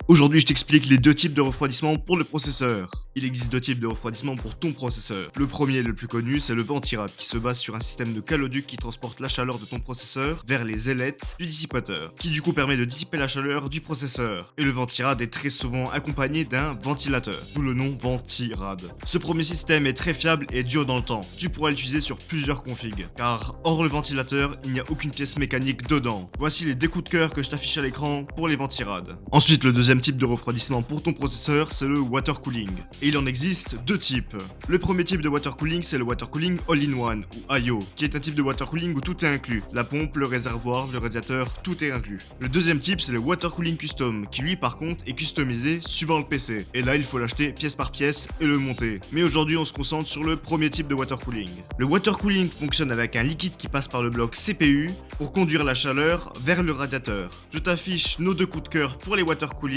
Aujourd'hui, je t'explique les deux types de refroidissement pour le processeur. Il existe deux types de refroidissement pour ton processeur. Le premier, le plus connu, c'est le ventirad, qui se base sur un système de caloduc qui transporte la chaleur de ton processeur vers les ailettes du dissipateur, qui du coup permet de dissiper la chaleur du processeur. Et le ventirad est très souvent accompagné d'un ventilateur, d'où le nom ventirad. Ce premier système est très fiable et dure dans le temps. Tu pourras l'utiliser sur plusieurs configs, car hors le ventilateur, il n'y a aucune pièce mécanique dedans. Voici les deux coups de cœur que je t'affiche à l'écran pour les ventirad. Ensuite, le deuxième type de refroidissement pour ton processeur, c'est le water cooling. Et il en existe deux types. Le premier type de water cooling, c'est le water cooling all-in-one, ou IO, qui est un type de water cooling où tout est inclus. La pompe, le réservoir, le radiateur, tout est inclus. Le deuxième type, c'est le water cooling custom, qui lui par contre est customisé suivant le PC. Et là, il faut l'acheter pièce par pièce et le monter. Mais aujourd'hui, on se concentre sur le premier type de water cooling. Le water cooling fonctionne avec un liquide qui passe par le bloc CPU pour conduire la chaleur vers le radiateur. Je t'affiche nos deux coups de cœur pour les water cooling.